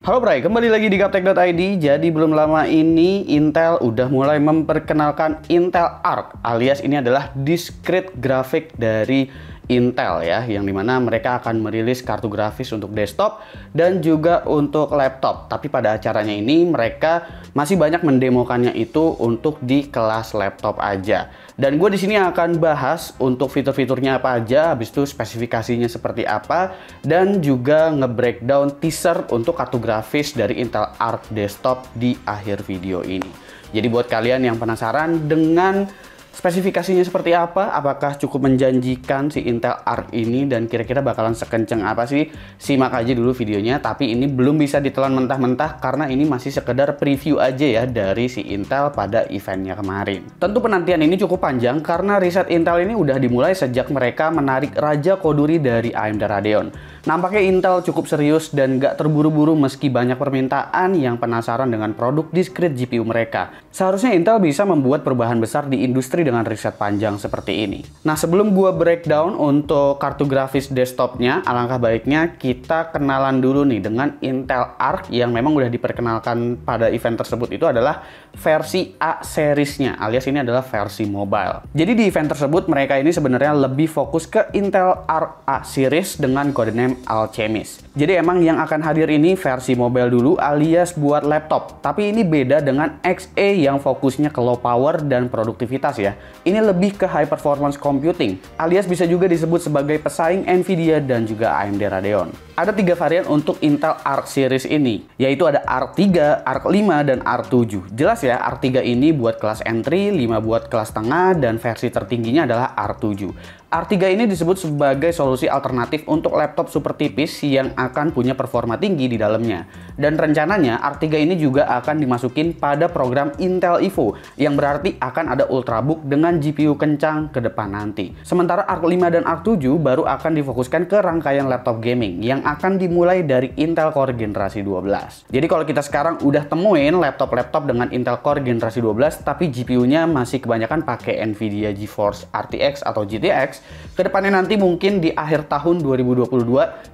Halo Bray, kembali lagi di Gaptek.id. Jadi belum lama ini Intel udah mulai memperkenalkan Intel Arc, alias ini adalah discrete graphic dari Intel ya, yang dimana mereka akan merilis kartu grafis untuk desktop dan juga untuk laptop. Tapi pada acaranya ini mereka masih banyak mendemokannya itu untuk di kelas laptop aja. Dan gue di sini akan bahas untuk fitur-fiturnya apa aja, habis itu spesifikasinya seperti apa, dan juga nge-breakdown teaser untuk kartu grafis dari Intel Arc Desktop di akhir video ini. Jadi buat kalian yang penasaran dengan spesifikasinya seperti apa, apakah cukup menjanjikan si Intel Arc ini, dan kira-kira bakalan sekenceng apa sih, simak aja dulu videonya. Tapi ini belum bisa ditelan mentah-mentah karena ini masih sekedar preview aja ya dari si Intel pada eventnya kemarin. Tentu penantian ini cukup panjang karena riset Intel ini udah dimulai sejak mereka menarik Raja Koduri dari AMD Radeon. Nampaknya Intel cukup serius dan gak terburu-buru meski banyak permintaan yang penasaran dengan produk discrete GPU mereka. Seharusnya Intel bisa membuat perubahan besar di industri dengan riset panjang seperti ini. Nah, sebelum gua breakdown untuk kartu grafis desktopnya, alangkah baiknya kita kenalan dulu nih dengan Intel Arc yang memang udah diperkenalkan pada event tersebut. Itu adalah versi A seriesnya, alias ini adalah versi mobile. Jadi di event tersebut mereka ini sebenarnya lebih fokus ke Intel Arc A series dengan codename Alchemist. Jadi emang yang akan hadir ini versi mobile dulu alias buat laptop. Tapi ini beda dengan XE yang fokusnya ke low power dan produktivitas ya. Ini lebih ke high performance computing, alias bisa juga disebut sebagai pesaing Nvidia dan juga AMD Radeon. Ada 3 varian untuk Intel Arc series ini, yaitu ada Arc 3, Arc 5, dan Arc 7. Jelas ya, Arc 3 ini buat kelas entry, 5 buat kelas tengah, dan versi tertingginya adalah Arc 7. Arc 3 ini disebut sebagai solusi alternatif untuk laptop super tipis yang akan punya performa tinggi di dalamnya. Dan rencananya Arc 3 ini juga akan dimasukin pada program Intel Evo, yang berarti akan ada Ultrabook dengan GPU kencang ke depan nanti. Sementara Arc 5 dan Arc 7 baru akan difokuskan ke rangkaian laptop gaming yang akan dimulai dari Intel Core generasi 12. Jadi kalau kita sekarang udah temuin laptop-laptop dengan Intel Core generasi 12 tapi GPU-nya masih kebanyakan pakai Nvidia GeForce RTX atau GTX, kedepannya nanti mungkin di akhir tahun 2022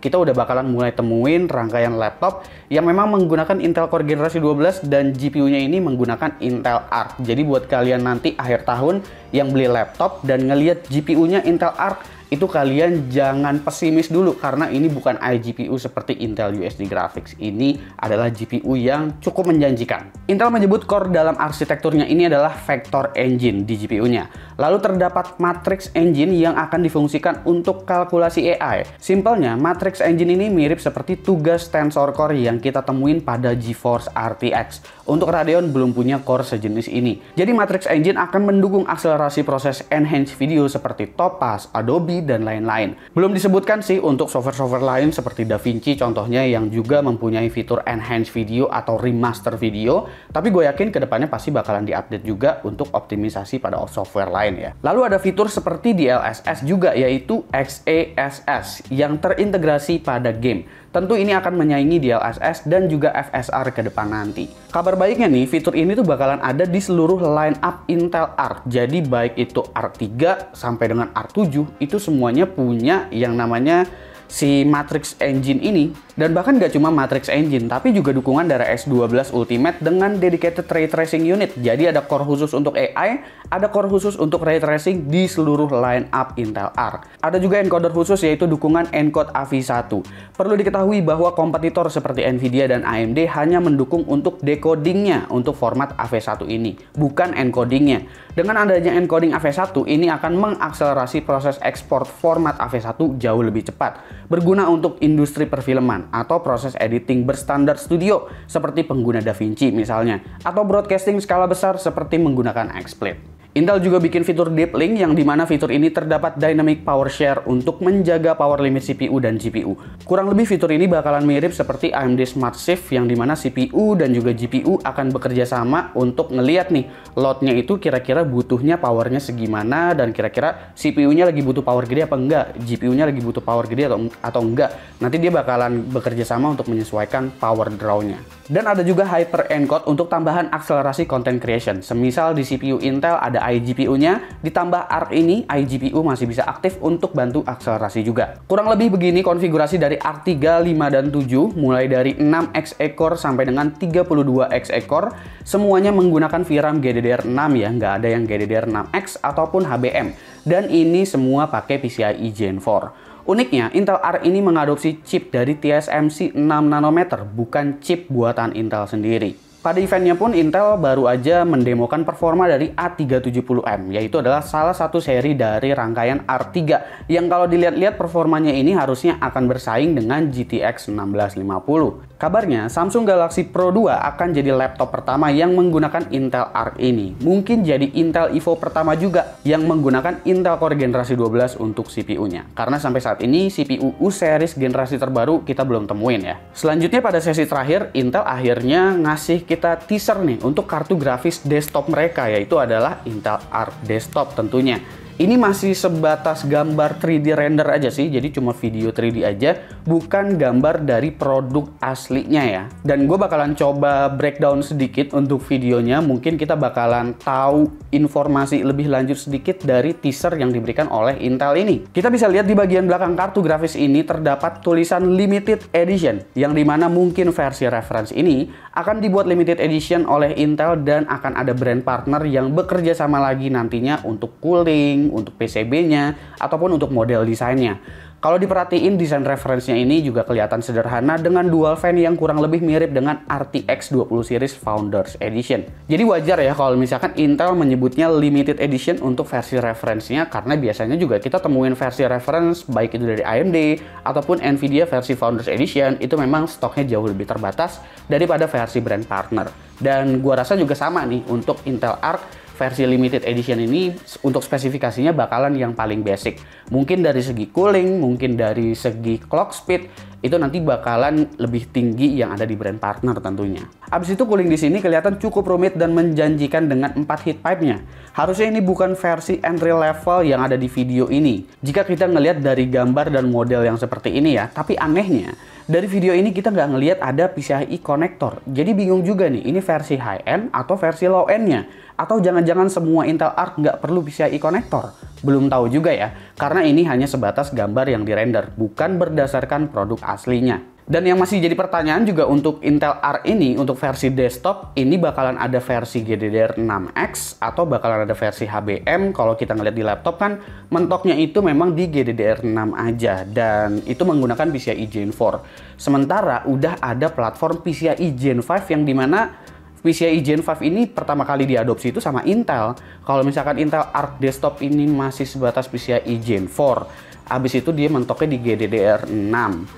kita udah bakalan mulai temuin rangkaian laptop yang memang menggunakan Intel Core generasi 12 dan GPU-nya ini menggunakan Intel Arc. Jadi buat kalian nanti akhir tahun yang beli laptop dan ngelihat GPU-nya Intel Arc, itu kalian jangan pesimis dulu karena ini bukan iGPU seperti Intel USD Graphics. Ini adalah GPU yang cukup menjanjikan. Intel menyebut core dalam arsitekturnya ini adalah Vector Engine di GPU-nya. Lalu terdapat Matrix Engine yang akan difungsikan untuk kalkulasi AI. Simpelnya, Matrix Engine ini mirip seperti tugas Tensor Core yang kita temuin pada GeForce RTX. Untuk Radeon belum punya core sejenis ini. Jadi Matrix Engine akan mendukung akselerasi proses enhance video seperti Topaz, Adobe, dan lain-lain. Belum disebutkan sih untuk software-software lain seperti DaVinci contohnya yang juga mempunyai fitur enhance video atau remaster video, tapi gue yakin kedepannya pasti bakalan diupdate juga untuk optimisasi pada software lain ya. Lalu ada fitur seperti DLSS juga, yaitu XeSS yang terintegrasi pada game. Tentu ini akan menyaingi DLSS dan juga FSR ke depan nanti. Kabar baiknya nih, fitur ini tuh bakalan ada di seluruh line up Intel Arc. Jadi baik itu Arc 3 sampai dengan Arc 7 itu semuanya punya yang namanya si Matrix Engine ini. Dan bahkan gak cuma Matrix Engine, tapi juga dukungan dari S12 Ultimate dengan dedicated ray tracing unit. Jadi ada core khusus untuk AI, ada core khusus untuk ray tracing di seluruh line up Intel Arc. Ada juga encoder khusus yaitu dukungan encode AV1. Perlu diketahui bahwa kompetitor seperti Nvidia dan AMD hanya mendukung untuk decodingnya untuk format AV1 ini, bukan encodingnya. Dengan adanya encoding AV1 ini akan mengakselerasi proses ekspor format AV1 jauh lebih cepat, berguna untuk industri perfilman atau proses editing berstandar studio seperti pengguna DaVinci misalnya, atau broadcasting skala besar seperti menggunakan XSplit. Intel juga bikin fitur Deep Link yang dimana fitur ini terdapat Dynamic Power Share untuk menjaga power limit CPU dan GPU. Kurang lebih fitur ini bakalan mirip seperti AMD Smart Shift yang dimana CPU dan juga GPU akan bekerja sama untuk ngeliat nih loadnya itu kira-kira butuhnya powernya segimana, dan kira-kira CPU-nya lagi butuh power gede apa enggak, GPU-nya lagi butuh power gede atau enggak. Nanti dia bakalan bekerja sama untuk menyesuaikan power draw-nya. Dan ada juga Hyper Encode untuk tambahan akselerasi content creation. Semisal di CPU Intel ada iGPU-nya, ditambah Arc ini, iGPU masih bisa aktif untuk bantu akselerasi juga. Kurang lebih begini konfigurasi dari Arc 3, 5, dan 7, mulai dari 6X core sampai dengan 32X core, semuanya menggunakan VRAM GDDR6 ya, nggak ada yang GDDR6X ataupun HBM. Dan ini semua pakai PCIe Gen 4. Uniknya, Intel Arc ini mengadopsi chip dari TSMC 6 nanometer, bukan chip buatan Intel sendiri. Pada eventnya pun Intel baru aja mendemokan performa dari A370M, yaitu adalah salah satu seri dari rangkaian Arc 3 yang kalau dilihat-lihat performanya ini harusnya akan bersaing dengan GTX 1650. Kabarnya Samsung Galaxy Pro 2 akan jadi laptop pertama yang menggunakan Intel Arc ini. Mungkin jadi Intel Evo pertama juga yang menggunakan Intel Core generasi 12 untuk CPU-nya. Karena sampai saat ini CPU U series generasi terbaru kita belum temuin ya. Selanjutnya pada sesi terakhir, Intel akhirnya ngasih kita teaser nih untuk kartu grafis desktop mereka, yaitu adalah Intel Arc Desktop tentunya. Ini masih sebatas gambar 3D render aja sih, jadi cuma video 3D aja, bukan gambar dari produk aslinya ya. Dan gue bakalan coba breakdown sedikit untuk videonya, mungkin kita bakalan tahu informasi lebih lanjut sedikit dari teaser yang diberikan oleh Intel ini. Kita bisa lihat di bagian belakang kartu grafis ini terdapat tulisan Limited Edition, yang dimana mungkin versi reference ini akan dibuat Limited Edition oleh Intel dan akan ada brand partner yang bekerja sama lagi nantinya untuk cooling, untuk PCB-nya, ataupun untuk model desainnya. Kalau diperhatiin, desain referensinya ini juga kelihatan sederhana dengan dual fan yang kurang lebih mirip dengan RTX 20 series Founders Edition. Jadi wajar ya kalau misalkan Intel menyebutnya Limited Edition untuk versi referensinya, karena biasanya juga kita temuin versi reference baik itu dari AMD ataupun Nvidia versi Founders Edition itu memang stoknya jauh lebih terbatas daripada versi brand partner. Dan gua rasa juga sama nih untuk Intel Arc versi Limited Edition ini, untuk spesifikasinya bakalan yang paling basic. Mungkin dari segi cooling, mungkin dari segi clock speed, itu nanti bakalan lebih tinggi yang ada di brand partner tentunya. Abis itu cooling di sini kelihatan cukup rumit dan menjanjikan dengan 4 heat pipe-nya. Harusnya ini bukan versi entry level yang ada di video ini, jika kita ngelihat dari gambar dan model yang seperti ini ya. Tapi anehnya, dari video ini kita nggak ngelihat ada PCIe connector. Jadi bingung juga nih, ini versi high-end atau versi low-end-nya. Atau jangan-jangan semua Intel Arc nggak perlu PCIe connector? Belum tahu juga ya, karena ini hanya sebatas gambar yang dirender, bukan berdasarkan produk aslinya. Dan yang masih jadi pertanyaan juga untuk Intel Arc ini, untuk versi desktop, ini bakalan ada versi GDDR6X atau bakalan ada versi HBM. Kalau kita ngeliat di laptop kan, mentoknya itu memang di GDDR6 aja, dan itu menggunakan PCIe Gen 4. Sementara udah ada platform PCIe Gen 5 yang dimana PCIe Gen 5 ini pertama kali diadopsi itu sama Intel. Kalau misalkan Intel Arc Desktop ini masih sebatas PCIe Gen 4, abis itu dia mentoknya di GDDR6.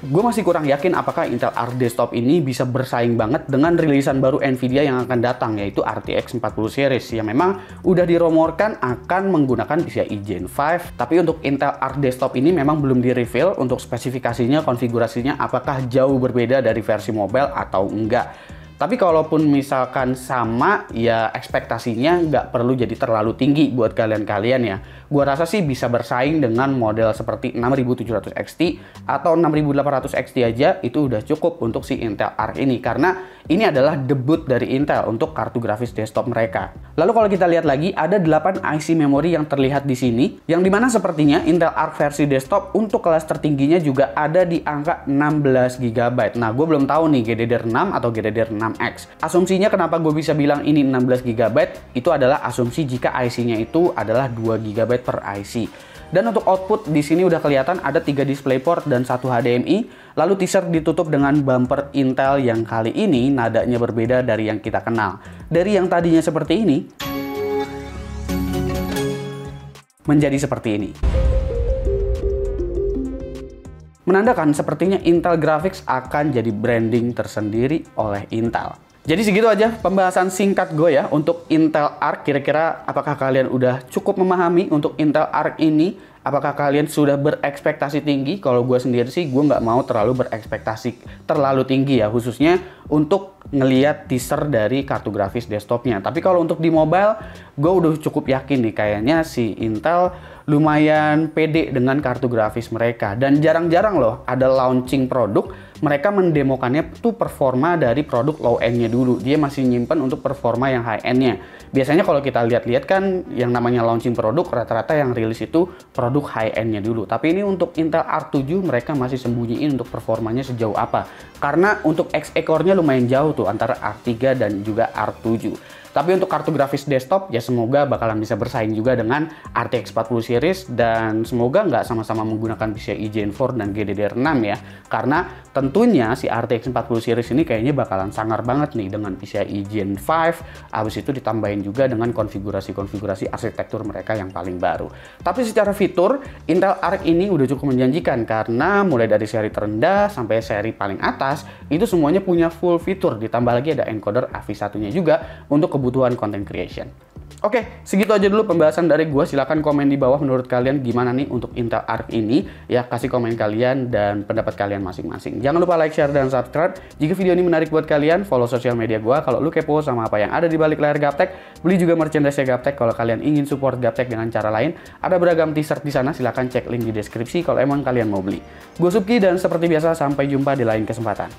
Gue masih kurang yakin apakah Intel Arc Desktop ini bisa bersaing banget dengan rilisan baru Nvidia yang akan datang, yaitu RTX 40 series yang memang udah dirumorkan akan menggunakan PCIe Gen 5. Tapi untuk Intel Arc Desktop ini memang belum di-reveal untuk spesifikasinya, konfigurasinya apakah jauh berbeda dari versi mobile atau enggak. Tapi kalaupun misalkan sama, ya ekspektasinya nggak perlu jadi terlalu tinggi buat kalian-kalian ya. Gua rasa sih bisa bersaing dengan model seperti 6700 XT atau 6800 XT aja, itu udah cukup untuk si Intel Arc ini. Karena ini adalah debut dari Intel untuk kartu grafis desktop mereka. Lalu kalau kita lihat lagi, ada 8 IC memori yang terlihat di sini, yang dimana sepertinya Intel Arc versi desktop untuk kelas tertingginya juga ada di angka 16 GB. Nah, gue belum tahu nih GDDR6 atau GDDR6X. Asumsinya kenapa gue bisa bilang ini 16 GB, itu adalah asumsi jika IC-nya itu adalah 2 GB per IC. Dan untuk output di sini udah kelihatan ada 3 DisplayPort dan 1 HDMI. Lalu teaser ditutup dengan bumper Intel yang kali ini nadanya berbeda dari yang kita kenal. Dari yang tadinya seperti ini menjadi seperti ini. Menandakan sepertinya Intel Graphics akan jadi branding tersendiri oleh Intel. Jadi segitu aja pembahasan singkat gue ya untuk Intel Arc. Kira-kira apakah kalian udah cukup memahami untuk Intel Arc ini? Apakah kalian sudah berekspektasi tinggi? Kalau gue sendiri sih, gue nggak mau terlalu berekspektasi terlalu tinggi ya, khususnya untuk ngelihat teaser dari kartu grafis desktopnya. Tapi kalau untuk di mobile, gue udah cukup yakin nih, kayaknya si Intel lumayan pede dengan kartu grafis mereka. Dan jarang-jarang loh ada launching produk, mereka mendemokannya tuh performa dari produk low end-nya dulu. Dia masih nyimpen untuk performa yang high end-nya. Biasanya kalau kita lihat-lihat kan yang namanya launching produk, rata-rata yang rilis itu produk high end-nya dulu. Tapi ini untuk Intel Arc 7 mereka masih sembunyiin untuk performanya sejauh apa. Karena untuk X-core-nya lumayan jauh tuh antara Arc 3 dan juga Arc 7. Tapi untuk kartu grafis desktop ya semoga bakalan bisa bersaing juga dengan RTX 40 series, dan semoga nggak sama-sama menggunakan PCIe Gen 4 dan GDDR6 ya. Karena tentunya si RTX 40 series ini kayaknya bakalan sangar banget nih dengan PCIe Gen 5, habis itu ditambahin juga dengan konfigurasi-konfigurasi arsitektur mereka yang paling baru. Tapi secara fitur, Intel Arc ini udah cukup menjanjikan karena mulai dari seri terendah sampai seri paling atas, itu semuanya punya full fitur, ditambah lagi ada encoder AV1-nya juga untuk kebutuhan content creation. Oke, segitu aja dulu pembahasan dari gue. Silahkan komen di bawah menurut kalian gimana nih untuk Intel Arc ini. Ya, kasih komen kalian dan pendapat kalian masing-masing. Jangan lupa like, share, dan subscribe. Jika video ini menarik buat kalian, follow sosial media gue. Kalau lu kepo sama apa yang ada di balik layar Gaptek, beli juga merchandise Gaptek. Kalau kalian ingin support Gaptek dengan cara lain, ada beragam t-shirt di sana. Silahkan cek link di deskripsi kalau emang kalian mau beli. Gue Subki dan seperti biasa sampai jumpa di lain kesempatan.